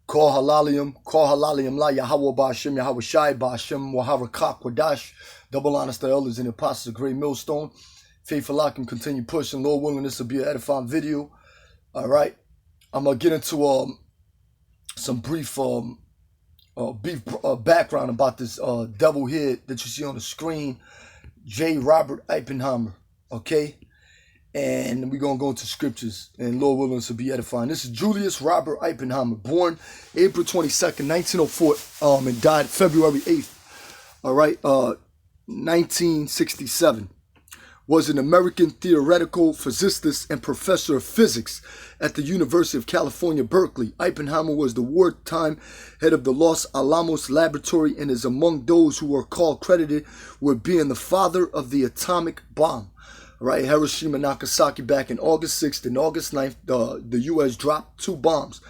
Call halalium la Yahweh Ba'ashem, Yahweh Shai Ba'ashem, Waharakak Wadash, double honest the elders and the apostles of Great Millstone. Faithful I can continue pushing. Lord willing, this will be an edifying video. All right. I'm going to get into some brief background about this devil here that you see on the screen, J. Robert Oppenheimer. Okay. And we're going to go into scriptures, and Lord willing, this will be edifying. This is Julius Robert Oppenheimer, born April 22nd, 1904, and died February 8th, all right, 1967. Was an American theoretical physicist and professor of physics at the University of California, Berkeley. Oppenheimer was the wartime head of the Los Alamos Laboratory and is among those who are credited with being the father of the atomic bomb. Right, Hiroshima, Nagasaki, back in August 6th and August 9th, the U.S. dropped 2 bombs.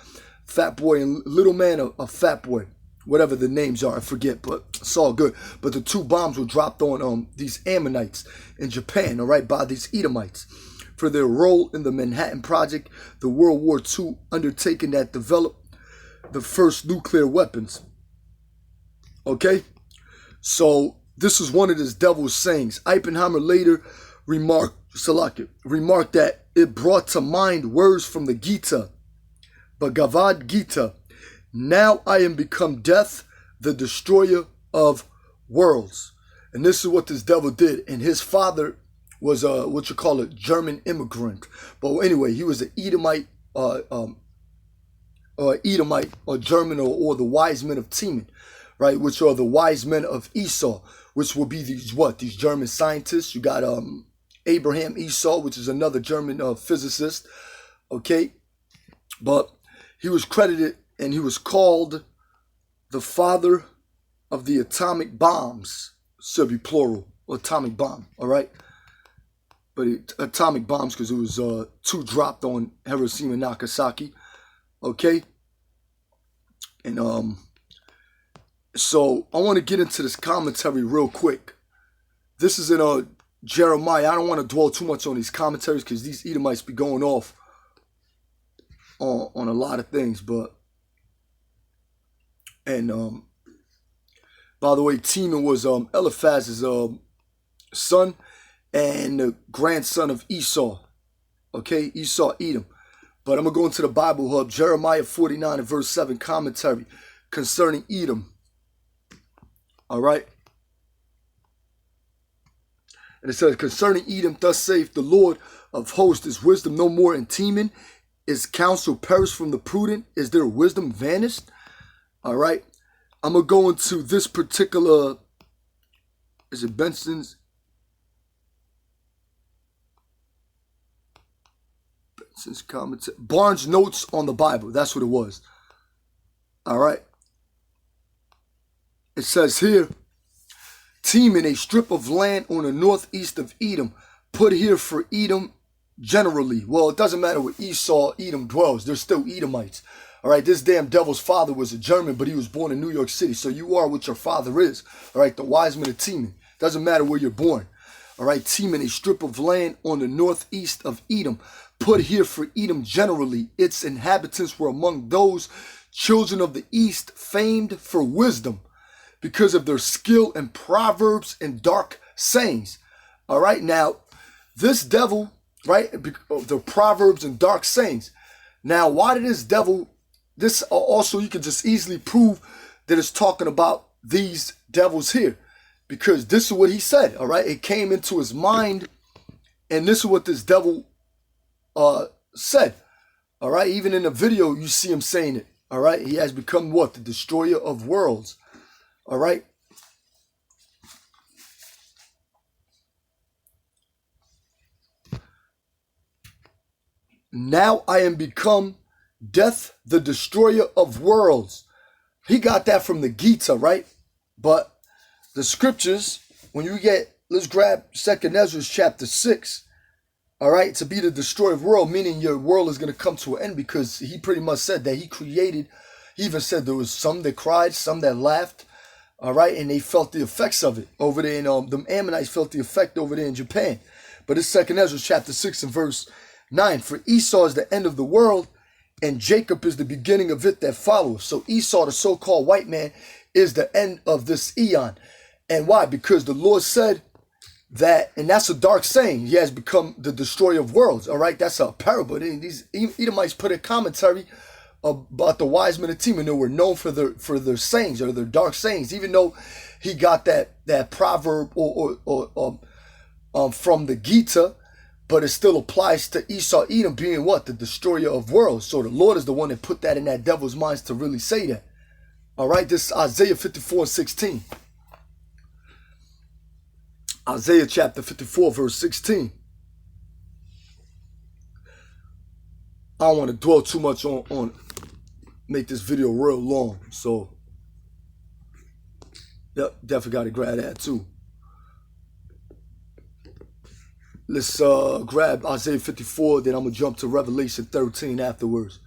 Fat Boy and Little Man, a Fat Boy, whatever the names are, I forget, but it's all good. But the 2 bombs were dropped on these Ammonites in Japan, all right, by these Edomites for their role in the Manhattan Project, the World War II undertaking that developed the first nuclear weapons. Okay, so this is one of this devil's sayings. Oppenheimer later remarked that it brought to mind words from the Gita, Bhagavad Gita. Now I am become death, the destroyer of worlds. And this is what this devil did. And his father was German immigrant. But anyway, he was an Edomite, Edomite or German or the wise men of Teman, right? Which are the wise men of Esau, which will be these German scientists. You got Abraham Esau, which is another German physicist, okay? But he was credited and he was called the father of the atomic bombs. Should be plural, atomic bomb, all right? But atomic bombs because it was 2 dropped on Hiroshima and Nagasaki, okay? And so I want to get into this commentary real quick. This is in Jeremiah. I don't want to dwell too much on these commentaries because these Edomites be going off on a lot of things. But by the way, Teman was Eliphaz's son and the grandson of Esau. Okay, Esau, Edom. But I'm gonna go into the Bible Hub, Jeremiah 49 and verse 7 commentary concerning Edom. All right. And it says, concerning Edom, thus saith the Lord of hosts, is wisdom no more in Teman? Is counsel perished from the prudent? Is their wisdom vanished? All right. I'm going to go into this particular, is it Benson's commentary? Barnes' notes on the Bible. That's what it was. All right. It says here, Teman, a strip of land on the northeast of Edom, put here for Edom generally. Well, it doesn't matter where Edom dwells. They're still Edomites. All right, this damn devil's father was a German, but he was born in New York City. So you are what your father is. All right, the wise men of Teman. Doesn't matter where you're born. All right, Teman, a strip of land on the northeast of Edom, put here for Edom generally. Its inhabitants were among those children of the east famed for wisdom, because of their skill in proverbs and dark sayings. All right, now, this devil, right, the proverbs and dark sayings. Now, why did this devil, this also you can just easily prove that it's talking about these devils here. Because this is what he said, all right? It came into his mind, and this is what this devil said, all right? Even in the video, you see him saying it, all right? He has become what? The destroyer of worlds. All right. Now I am become death, the destroyer of worlds. He got that from the Gita, right? But the scriptures, when you get, let's grab 2nd Ezra chapter 6. All right. To be the destroyer of world, meaning your world is going to come to an end, because he pretty much said that he created, he even said there was some that cried, some that laughed. All right, and they felt the effects of it over there in the Ammonites felt the effect over there in Japan. But it's 2nd Ezra chapter 6 and verse 9. For Esau is the end of the world, and Jacob is the beginning of it that follows. So Esau, the so-called white man, is the end of this eon. And why? Because the Lord said that, and that's a dark saying, he has become the destroyer of worlds. All right, that's a parable. These Edomites put a commentary about the wise men of Teman, and they were known for their sayings or their dark sayings. Even though he got that proverb from the Gita, but it still applies to Esau, Edom being what? The destroyer of worlds. So the Lord is the one that put that in that devil's minds to really say that. All right, this is Isaiah 54:16. Isaiah chapter 54, verse 16. I don't want to dwell too much on make this video real long. So, yep, definitely got to grab that too. Let's grab Isaiah 54, then I'm going to jump to Revelation 13 afterwards.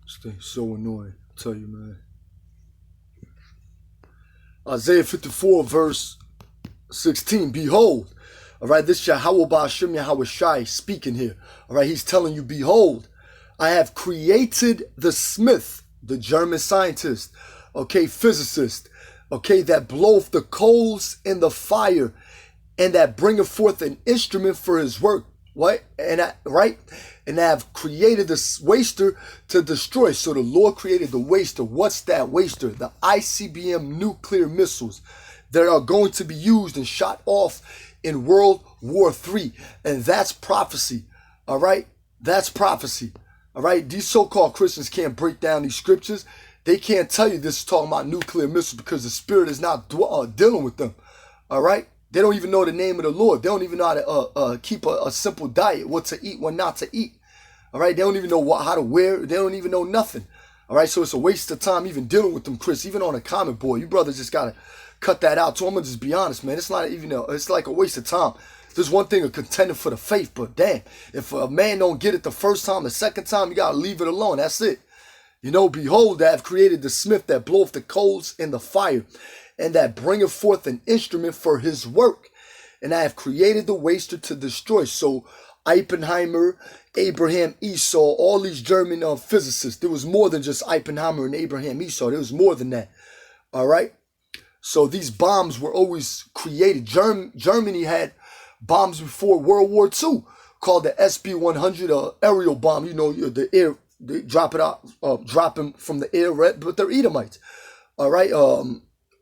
Stay so annoying, I tell you, man. Isaiah 54, verse 16. Behold, all right, this Yahweh Ba'ashem Yahweh Shai speaking here. All right, he's telling you, behold, I have created the smith, the German scientist, okay, physicist, okay, that bloweth the coals in the fire, and that bringeth forth an instrument for his work. What? And I have created this waster to destroy. So the Lord created the waster. What's that waster? The ICBM nuclear missiles that are going to be used and shot off in World War III. And that's prophecy. All right? That's prophecy. All right? These so-called Christians can't break down these scriptures. They can't tell you this is talking about nuclear missiles because the Spirit is not dealing with them. All right? They don't even know the name of the Lord. They don't even know how to keep a simple diet, what to eat, what not to eat. All right? They don't even know how to wear. They don't even know nothing. All right? So it's a waste of time even dealing with them, Chris. Even on a comic boy, you brothers just got to cut that out. So I'm going to just be honest, man. It's not even, it's like a waste of time. There's one thing of contending for the faith, but damn, if a man don't get it the first time, the second time, you got to leave it alone. That's it. Behold, I have created the smith that bloweth the coals in the fire, and that bringeth forth an instrument for his work. And I have created the waster to destroy. So Oppenheimer, Abraham, Esau, all these German physicists, there was more than just Oppenheimer and Abraham, Esau. There was more than that. All right? So these bombs were always created. Germany had bombs before World War II called the SB-100 aerial bomb. The air, they drop it out, drop them from the air, but they're Edomites. All right?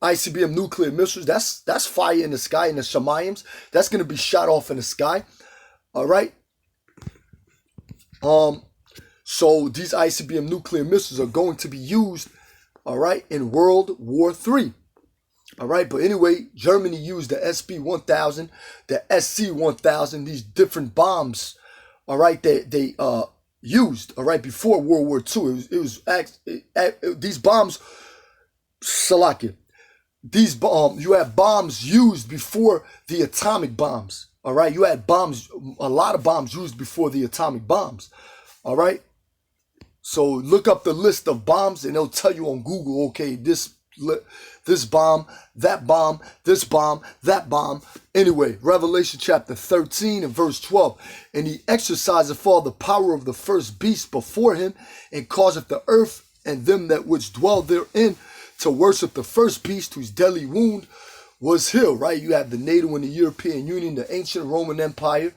ICBM nuclear missiles, that's fire in the sky, in the Shemayims. That's going to be shot off in the sky. All right? So these ICBM nuclear missiles are going to be used, all right, in World War III. All right, but anyway, Germany used the SB-1000, the SC-1000, these different bombs, all right, they used, all right, before World War II. These bombs, Salakia, you had bombs used before the atomic bombs. All right, you had a lot of bombs used before the atomic bombs. All right, so look up the list of bombs, and they'll tell you on Google. Okay, this bomb, that bomb, this bomb, that bomb. Anyway, Revelation chapter 13 and verse 12. And he exerciseth all the power of the first beast before him, and causeth the earth and them that which dwell therein to worship the first beast, whose deadly wound was healed. Right? You have the NATO and the European Union, the ancient Roman Empire.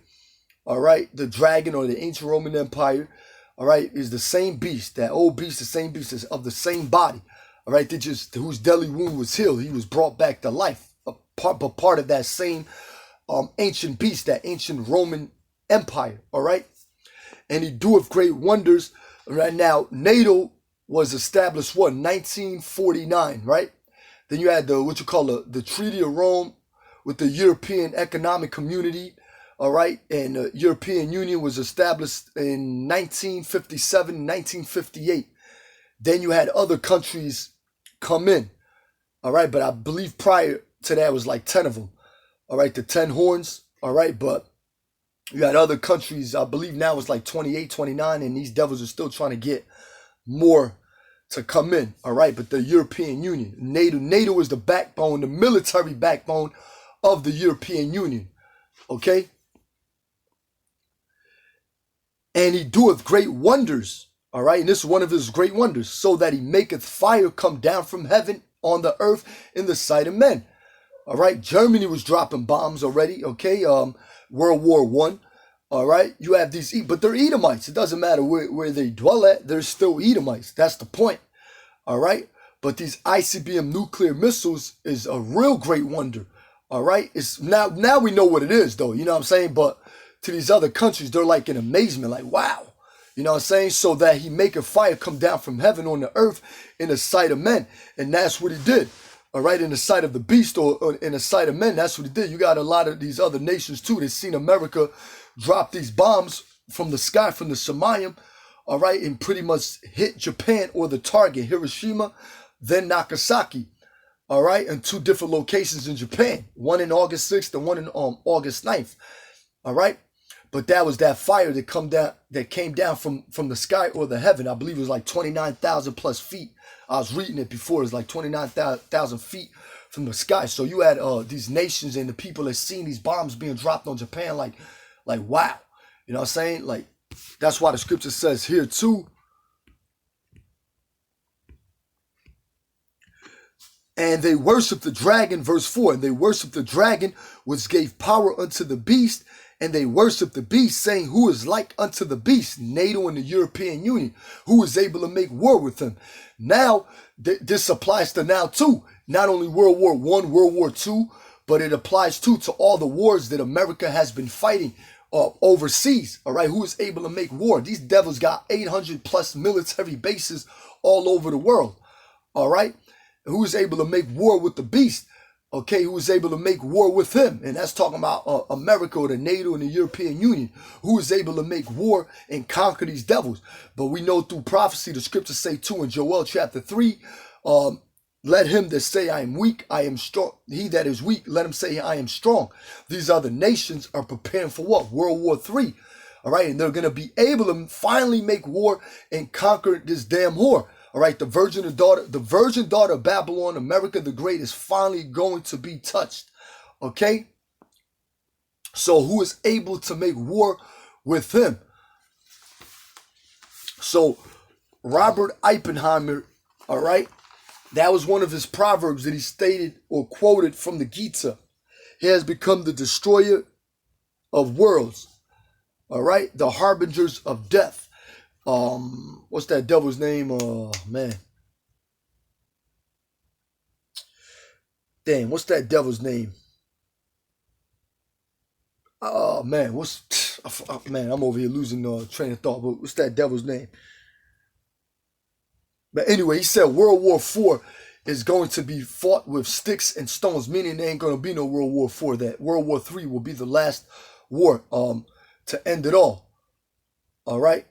All right, the dragon or the ancient Roman Empire. All right, is the same beast. That old beast, the same beast is of the same body. All right, whose deadly wound was healed. He was brought back to life. Part of that same ancient beast, that ancient Roman Empire. All right, and he doeth great wonders. Right now, NATO was established, 1949, right? Then you had the Treaty of Rome with the European Economic Community, all right? And the European Union was established in 1957, 1958. Then you had other countries come in, all right? But I believe prior to that was like 10 of them, all right? The 10 horns, all right? But You got other countries, I believe now it's like 28, 29, and these devils are still trying to get more to come in, all right? But the European Union, NATO is the backbone, the military backbone of the European Union, okay? And he doeth great wonders, all right? And this is one of his great wonders, so that he maketh fire come down from heaven on the earth in the sight of men, all right? Germany was dropping bombs already, okay? World War I, all right? You have these, but they're Edomites. It doesn't matter where they dwell at. They're still Edomites. That's the point, all right? But these ICBM nuclear missiles is a real great wonder, all right? It's now we know what it is, though, you know what I'm saying? But to these other countries, they're like in amazement, like, wow. You know what I'm saying? So that he make a fire come down from heaven on the earth in the sight of men. And that's what he did. All right, in the sight of the beast or in the sight of men, that's what he did. You got a lot of these other nations too. They've seen America drop these bombs from the sky, from the Shemayim, all right, and pretty much hit Japan or the target, Hiroshima, then Nagasaki, all right, in two different locations in Japan, one in August 6th and one in August 9th, all right. But that was that fire that came down from the sky or the heaven. I believe it was like 29,000 plus feet. I was reading it before. It was like 29,000 feet from the sky. So you had these nations and the people that seen these bombs being dropped on Japan, like wow. You know what I'm saying? Like, that's why the scripture says here too. And they worshiped the dragon, verse 4. And they worshiped the dragon, which gave power unto the beast. And they worship the beast, saying, who is like unto the beast? NATO and the European Union, who is able to make war with them. Now, this applies to now too. Not only World War I, World War II, but it applies too to all the wars that America has been fighting overseas. All right, who is able to make war? These devils got 800 plus military bases all over the world. All right, who is able to make war with the beast? Okay, who was able to make war with him. And that's talking about America or the NATO and the European Union, who is able to make war and conquer these devils. But we know through prophecy, the scriptures say too in Joel chapter 3, let him that say I am weak, I am strong. He that is weak, let him say I am strong. These other nations are preparing for what? World War III. All right, and they're going to be able to finally make war and conquer this damn whore. All right, the virgin daughter of Babylon, America the Great, is finally going to be touched. Okay? So who is able to make war with him? So Robert Oppenheimer, all right, that was one of his proverbs that he stated or quoted from the Gita. He has become the destroyer of worlds. All right, the harbingers of death. What's that devil's name? Man. Damn, what's that devil's name? Oh, man, man, I'm over here losing train of thought, but what's that devil's name? But anyway, he said World War IV is going to be fought with sticks and stones, meaning there ain't going to be no World War IV. That World War III will be the last war to end it all. All right?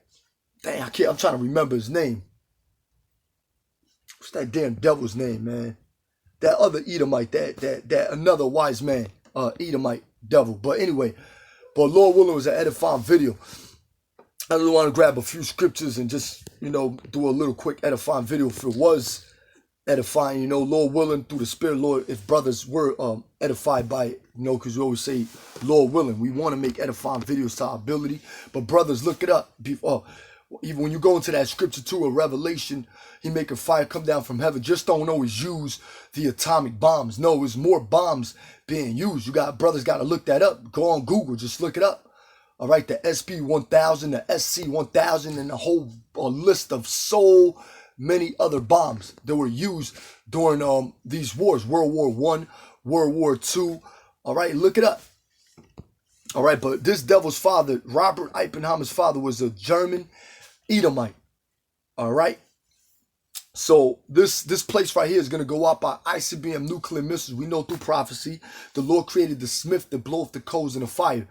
Dang, I'm trying to remember his name. What's that damn devil's name, man? That other Edomite, that another wise man, Edomite devil. But anyway, but Lord willing, was an edifying video. I just want to grab a few scriptures and just, do a little quick edifying video if it was edifying, Lord willing, through the Spirit, Lord, if brothers were edified by it, because we always say, Lord willing, we want to make edifying videos to our ability. But brothers, look it up. Even when you go into that scripture too, a Revelation, he make a fire come down from heaven. Just don't always use the atomic bombs. No, there's more bombs being used. Brothers got to look that up. Go on Google, just look it up. All right, the SP-1000, the SC-1000, and a whole list of so many other bombs that were used during these wars, World War I, World War II. All right, look it up. All right, but this devil's father, Robert Oppenheimer's father, was a German Edomite. All right. So this place right here is going to go out by ICBM nuclear missiles. We know through prophecy, the Lord created the smith that bloweth the coals in the fire.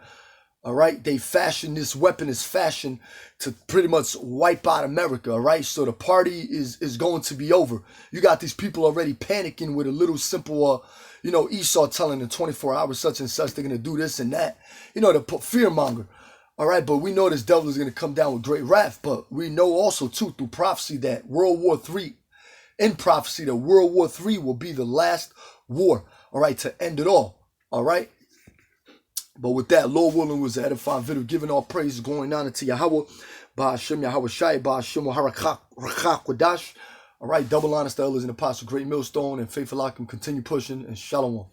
All right, they fashioned this weapon is fashioned to pretty much wipe out America. All right, so the party is going to be over. You got these people already panicking with a little simple, Esau telling them 24 hours such and such they're gonna do this and that. To put fear monger. All right, but we know this devil is gonna come down with great wrath. But we know also too through prophecy that World War III, in prophecy that World War III will be the last war. All right, to end it all. All right. But with that, Lord willing, was an edifying video, giving all praise, going on into Yahweh, Ba'ashem Yahweh Shai, Ba'ashem Harakak Wadash. All right, double honest elders and apostle, great millstone, and faithful Akim, continue pushing, and shalom.